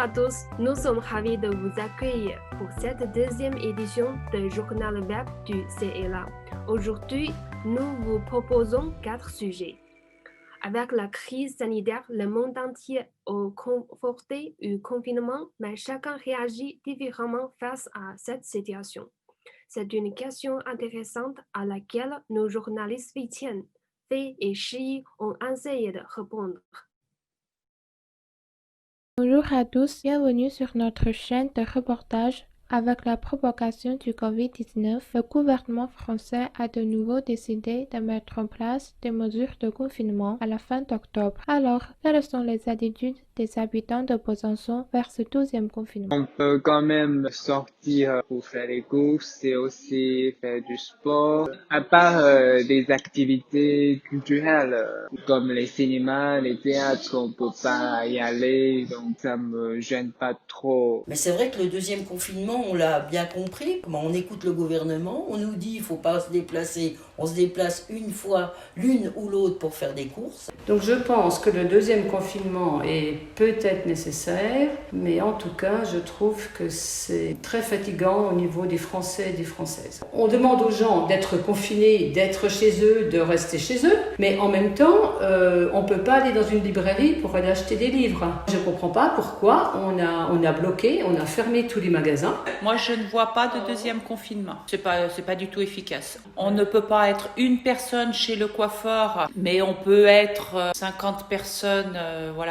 à tous, nous sommes ravis de vous accueillir pour cette deuxième édition du journal web du CELA. Aujourd'hui, nous vous proposons 4 sujets. Avec la crise sanitaire, le monde entier est confronté au confinement, mais chacun réagit différemment face à cette situation. C'est une question intéressante à laquelle nos journalistes Vietiane, Fei et Shi ont essayé de répondre. Bonjour à tous, bienvenue sur notre chaîne de reportage. Avec la propagation du Covid-19, le gouvernement français a de nouveau décidé de mettre en place des mesures de confinement à la fin d'octobre. Alors, quelles sont les attitudes des habitants de Besançon vers ce 12e confinement? On peut quand même sortir pour faire les courses et aussi faire du sport. À part des activités culturelles comme les cinémas, les théâtres, on peut pas y aller, donc ça me gêne pas trop. Mais c'est vrai que le deuxième confinement, on l'a bien compris. On écoute le gouvernement, on nous dit il faut pas se déplacer. On se déplace une fois l'une ou l'autre pour faire des courses. Donc je pense que le deuxième confinement est peut-être nécessaire, mais en tout cas, je trouve que c'est très fatigant au niveau des Français et des Françaises. On demande aux gens d'être confinés, d'être chez eux, de rester chez eux, mais en même temps, on ne peut pas aller dans une librairie pour aller acheter des livres. Je ne comprends pas pourquoi on a bloqué, on a fermé tous les magasins. Moi, je ne vois pas de deuxième confinement. C'est pas du tout efficace. On ne peut pas être une personne chez le coiffeur, mais on peut être 50 personnes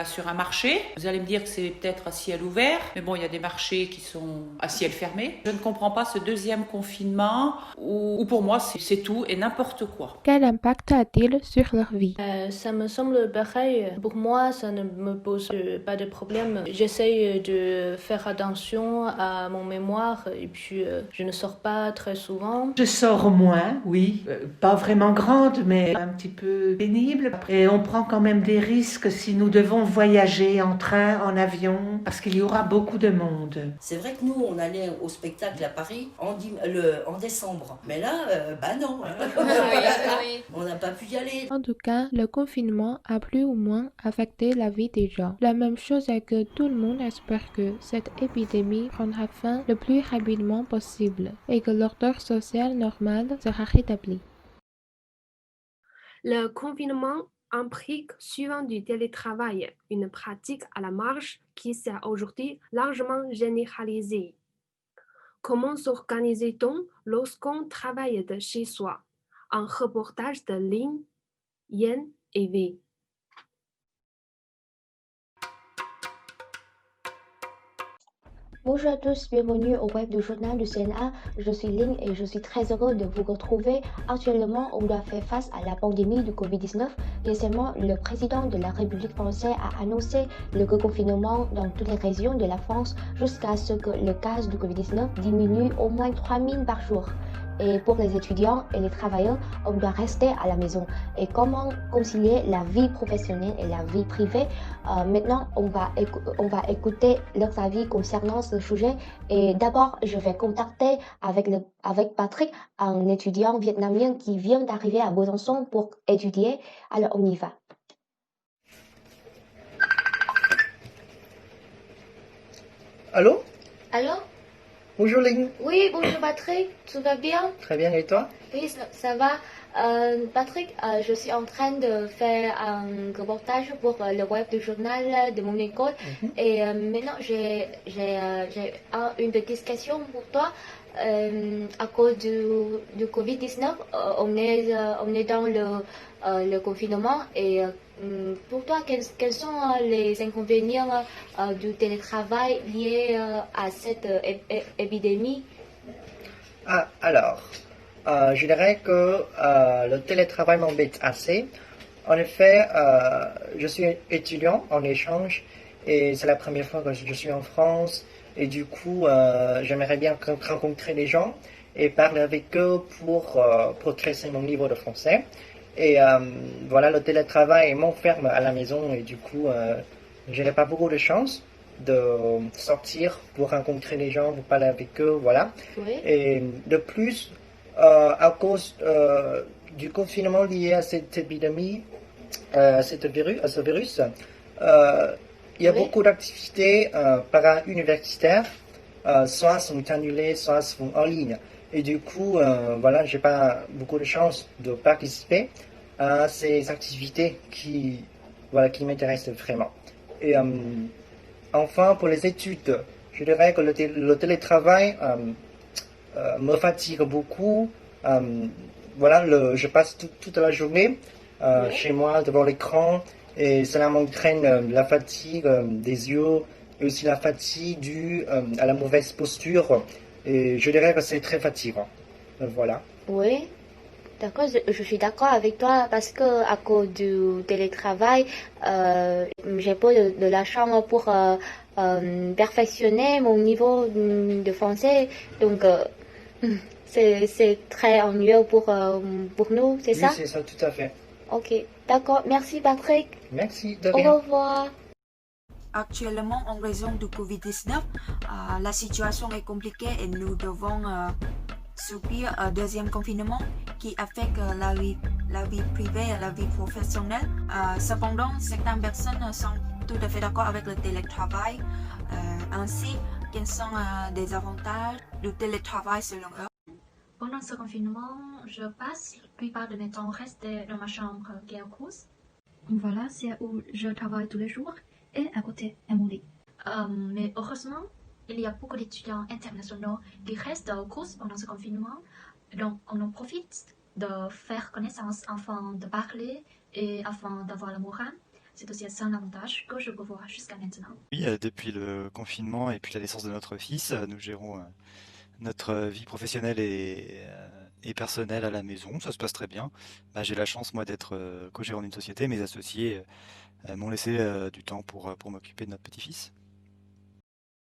sur un marché. Vous allez me dire que c'est peut-être à ciel ouvert, mais bon, il y a des marchés qui sont à ciel fermé. Je ne comprends pas ce deuxième confinement où pour moi, c'est tout et n'importe quoi. Quel impact a-t-il sur leur vie? Ça me semble pareil. Pour moi, ça ne me pose pas de problème. J'essaye de faire attention à mon mémoire et puis je ne sors pas très souvent. Je sors moins, oui. Pas vraiment grande, mais un petit peu pénible. Et on prend quand même des risques si nous devons voyager en train, en avion, parce qu'il y aura beaucoup de monde. C'est vrai que nous, on allait au spectacle à Paris en décembre. Mais là, non. On n'a pas pu y aller. En tout cas, le confinement a plus ou moins affecté la vie des gens. La même chose est que tout le monde espère que cette épidémie prendra fin le plus rapidement possible et que l'ordre social normal sera rétabli. Le confinement implique souvent du télétravail, une pratique à la marge qui s'est aujourd'hui largement généralisée. Comment s'organise-t-on lorsqu'on travaille de chez soi? Un reportage de Lin, Yen et V. Bonjour à tous, bienvenue au web du journal du CNA. Je suis Ling et je suis très heureux de vous retrouver. Actuellement, on doit faire face à la pandémie du Covid-19. Récemment, le président de la République française a annoncé le reconfinement dans toutes les régions de la France jusqu'à ce que le cas du Covid-19 diminue au moins 3000 par jour. Et pour les étudiants et les travailleurs, on doit rester à la maison. Et comment concilier la vie professionnelle et la vie privée? Maintenant, on va écouter leurs avis concernant ce sujet. Et d'abord, je vais contacter avec Patrick, un étudiant vietnamien qui vient d'arriver à Besançon pour étudier. Alors, on y va. Allô? Allô? Bonjour Ling. Oui, bonjour Patrick, tout va bien? Très bien, et toi? Oui, ça va. Patrick, je suis en train de faire un reportage pour le web du journal de mon école. Et maintenant, j'ai une petite question pour toi. À cause du Covid-19, on est dans le confinement. Et pour toi, quels sont les inconvénients du télétravail liés à cette épidémie? Alors, je dirais que le télétravail m'embête assez. En effet, je suis étudiant en échange et c'est la première fois que je suis en France. Et du coup, j'aimerais bien rencontrer les gens et parler avec eux pour progresser mon niveau de français. Et voilà, le télétravail m'enferme à la maison et du coup, je n'ai pas beaucoup de chance de sortir pour rencontrer les gens, pour parler avec eux, voilà. Oui. Et de plus, à cause du confinement lié à cette épidémie, à ce virus, il y a Oui. beaucoup d'activités para-universitaires, soit sont annulées, soit sont en ligne. Et du coup, voilà, j'ai pas beaucoup de chance de participer à ces activités qui m'intéressent vraiment. Et enfin, pour les études, je dirais que le télétravail me fatigue beaucoup. Je passe toute la journée Oui. chez moi devant l'écran et cela m'entraîne la fatigue des yeux et aussi la fatigue due à la mauvaise posture. Et je dirais que c'est très fatigant. Voilà. Oui, d'accord, je suis d'accord avec toi parce que à cause du télétravail, j'ai pas de la chambre pour perfectionner mon niveau de français. Donc, c'est très ennuyeux pour nous, c'est Oui, ça? c'est ça, tout à fait. Ok, d'accord. Merci Patrick. Merci, de Au rien. revoir. Actuellement, en raison du Covid-19, la situation est compliquée et nous devons subir un deuxième confinement qui affecte la vie privée et la vie professionnelle. Cependant, certaines personnes sont tout à fait d'accord avec le télétravail. Ainsi, quels sont les avantages du télétravail selon eux? Pendant ce confinement, je passe la plupart de mes temps restés dans ma chambre qui est en course. Voilà, c'est où je travaille tous les jours et à côté est mon lit. Mais heureusement, il y a beaucoup d'étudiants internationaux qui restent en course pendant ce confinement. Donc, on en profite de faire connaissance afin de parler et afin d'avoir le moral. C'est aussi un seul avantage que je peux voir jusqu'à maintenant. Oui, depuis le confinement et puis la naissance de notre fils, nous gérons notre vie professionnelle et personnelle à la maison. Ça se passe très bien. J'ai la chance, moi, d'être co-gérant d'une société. Mes associés m'ont laissé du temps pour m'occuper de notre petit-fils.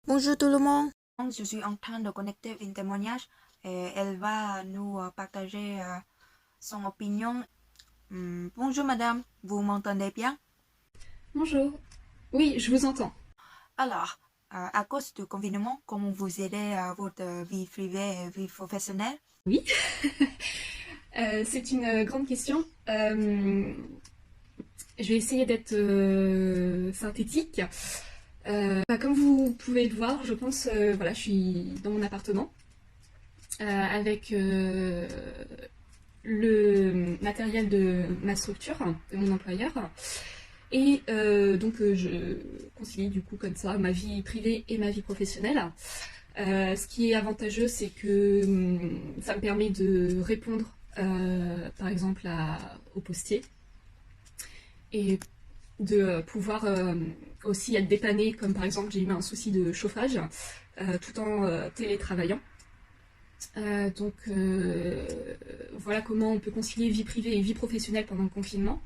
Bonjour tout le monde. Je suis en train de connecter une témoignage et elle va nous partager son opinion. Bonjour madame, vous m'entendez bien? Bonjour. Oui, je vous entends. Alors, à cause du confinement, comment vous aidez votre vie privée et vie professionnelle? Oui, c'est une grande question. Je vais essayer d'être synthétique. Comme vous pouvez le voir, je pense, je suis dans mon appartement avec le matériel de ma structure, de mon employeur. Et donc je concilie du coup comme ça ma vie privée et ma vie professionnelle. Ce qui est avantageux, c'est que ça me permet de répondre par exemple aux postiers et de pouvoir aussi être dépannée, comme par exemple j'ai eu un souci de chauffage tout en télétravaillant. Donc voilà comment on peut concilier vie privée et vie professionnelle pendant le confinement.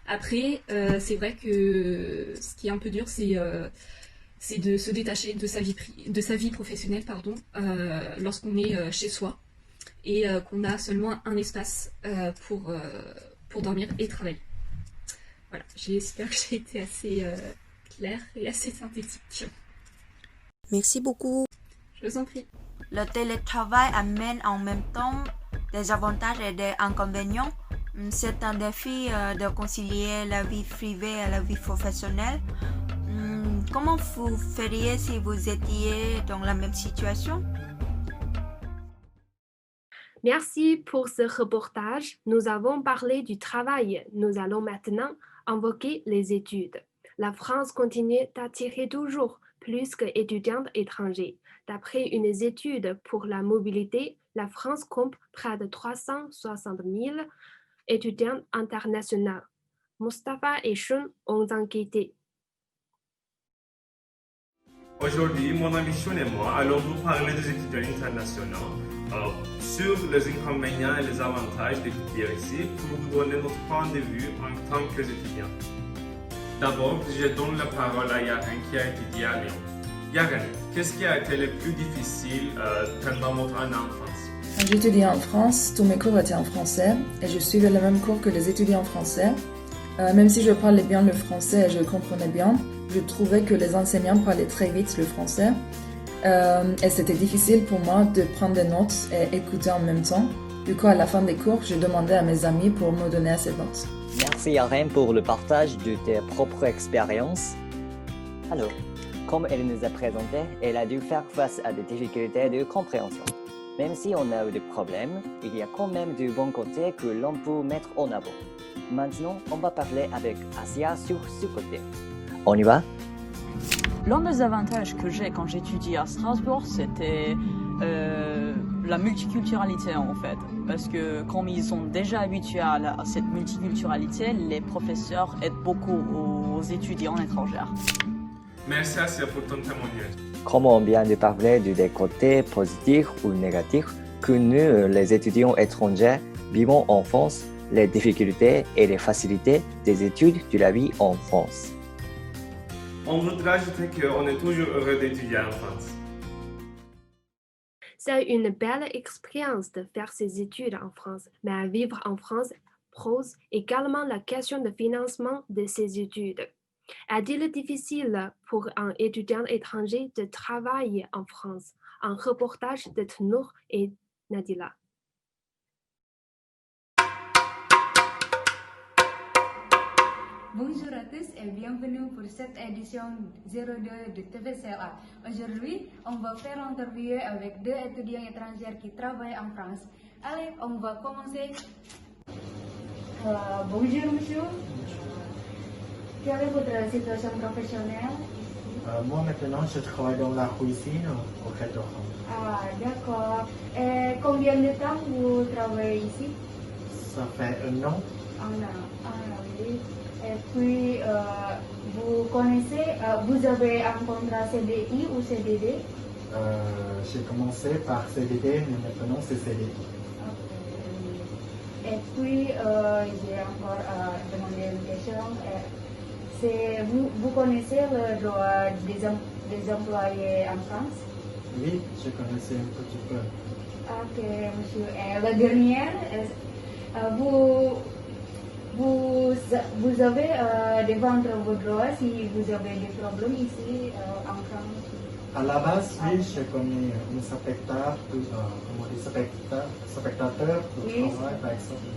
Après, c'est vrai que ce qui est un peu dur, c'est de se détacher de sa vie professionnelle, lorsqu'on est chez soi et qu'on a seulement un espace pour dormir et travailler. Voilà, j'espère que j'ai été assez claire et assez synthétique. Merci beaucoup. Je vous en prie. Le télétravail amène en même temps des avantages et des inconvénients. C'est un défi de concilier la vie privée et la vie professionnelle. Comment vous feriez si vous étiez dans la même situation? Merci pour ce reportage. Nous avons parlé du travail. Nous allons maintenant invoquer les études. La France continue d'attirer toujours plus d'étudiants étrangers. D'après une étude pour la mobilité, la France compte près de 360 000 étudiants internationaux. Mustafa et Shun ont enquêté. Aujourd'hui, mon ami Shun et moi allons vous parler des étudiants internationaux sur les inconvénients et les avantages d'étudier ici pour vous donner notre point de vue en tant qu'étudiants. D'abord, je donne la parole à Yaren qui a étudié à Lyon. Yaren, qu'est-ce qui a été le plus difficile pendant votre année en France? Quand j'étudiais en France, tous mes cours étaient en français et je suivais le même cours que les étudiants français. Même si je parlais bien le français et je comprenais bien, je trouvais que les enseignants parlaient très vite le français et c'était difficile pour moi de prendre des notes et écouter en même temps. Du coup, à la fin des cours, je demandais à mes amis pour me donner ces notes. Merci Yaren pour le partage de tes propres expériences. Alors, comme elle nous a présenté, elle a dû faire face à des difficultés de compréhension. Même si on a eu des problèmes, il y a quand même du bon côté que l'on peut mettre en avant. Maintenant, on va parler avec Asia sur ce côté. On y va? L'un des avantages que j'ai quand j'étudie à Strasbourg, c'était la multiculturalité en fait. Parce que comme ils sont déjà habitués à cette multiculturalité, les professeurs aident beaucoup aux étudiants étrangers. Merci Asia pour ton témoignage. Comme on vient de parler des côtés positifs ou négatifs que nous, les étudiants étrangers, vivons en France, les difficultés et les facilités des études de la vie en France. On voudrait ajouter qu'on est toujours heureux d'étudier en France. C'est une belle expérience de faire ses études en France, mais vivre en France pose également la question de financement de ses études. Est-il difficile pour un étudiant étranger de travailler en France? Un reportage de Tnour et Nadila. Bonjour à tous et bienvenue pour cette édition 02 de TVCA. Aujourd'hui, on va faire l'interview avec deux étudiants étrangers qui travaillent en France. Allez, on va commencer. Bonjour monsieur. Quelle est votre situation professionnelle? Moi maintenant, je travaille dans la cuisine au restaurant. Ah, d'accord. Et combien de temps vous travaillez ici? Ça fait un an. Un an. Ah, oui. Et puis, vous connaissez, vous avez un contrat CDI ou CDD? J'ai commencé par CDD, mais maintenant c'est CDI. Okay. Et puis, j'ai encore demandé une question. Vous connaissez le droit des employés en France? Oui, je connaissais un petit peu. Ok, monsieur. Et la dernière, vous avez défendre vos droits si vous avez des problèmes ici en France? À la base, oui, je connais un spectateur pour oui. travail, par exemple.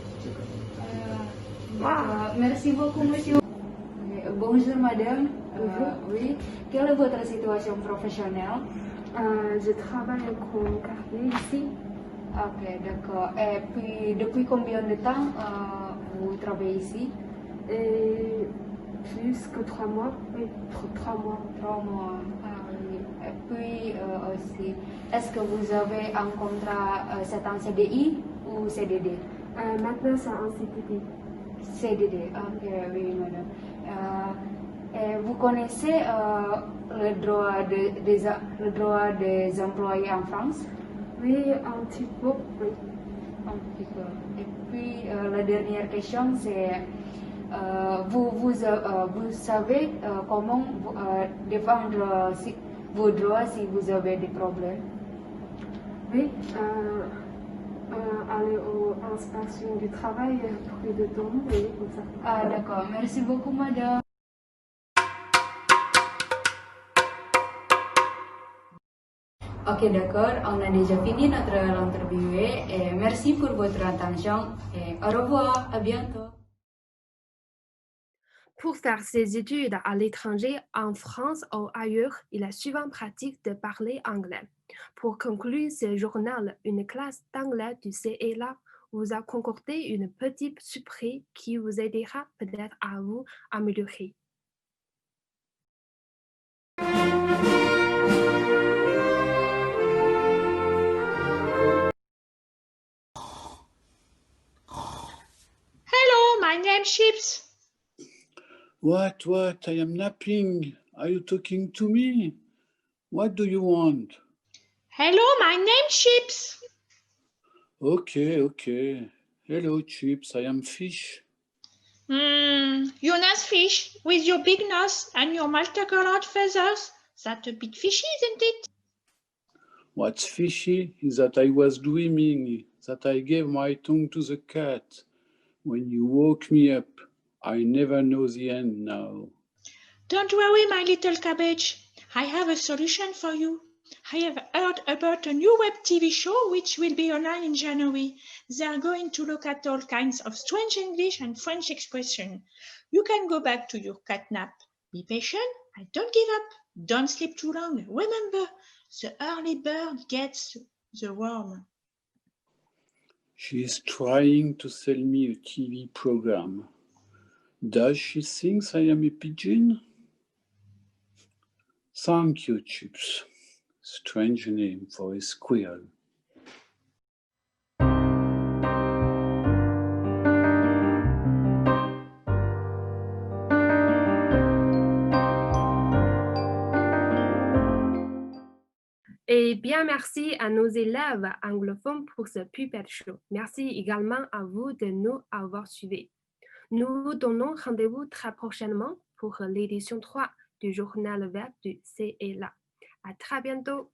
Merci beaucoup, monsieur. Bonjour, madame. Oui. Quelle est votre situation professionnelle? Je travaille comme gardienne ici. Ok, d'accord. Et puis, depuis combien de temps vous travaillez ici? Plus que 3 mois. Oui, 3 mois. 3 mois. Ah, oui. Et puis aussi, est-ce que vous avez un contrat, c'est un CDI ou CDD? Maintenant, c'est un CDD. CDD, ok, oui, madame. Et vous connaissez le droit des employés en France? Oui, un petit peu, oui. Un petit peu. Et puis, la dernière question, c'est vous savez comment défendre vos droits si vous avez des problèmes? Oui, aller aux inspections du travail, près de temps, oui, comme ça. Ah, d'accord. Merci beaucoup, madame. Ok, d'accord. On a déjà fini notre interview et merci pour votre attention et au revoir, à bientôt. Pour faire ses études à l'étranger, en France ou ailleurs, il est souvent pratique de parler anglais. Pour conclure ce journal, une classe d'anglais du CELA vous a concocté une petite surprise qui vous aidera peut-être à vous améliorer. Hello, my name's Chips. What? I am napping. Are you talking to me? What do you want? Hello, my name's Chips. Okay. Hello, Chips. I am Fish. You're nice fish with your big nose and your multicolored feathers. That's a bit fishy, isn't it? What's fishy is that I was dreaming that I gave my tongue to the cat. When you woke me up, I never know the end now. Don't worry, my little cabbage. I have a solution for you. I have heard about a new web TV show which will be online in January. They are going to look at all kinds of strange English and French expression. You can go back to your cat nap. Be patient Don't give up. Don't sleep too long. Remember, the early bird gets the worm. She is trying to sell me a TV program. Does she think I am a pigeon? Thank you, Chips. Strange name for a squirrel. Et bien, merci à nos élèves anglophones pour ce Pupet Show. Merci également à vous de nous avoir suivis. Nous vous donnons rendez-vous très prochainement pour l'édition 3 du journal web du CELA. À très bientôt.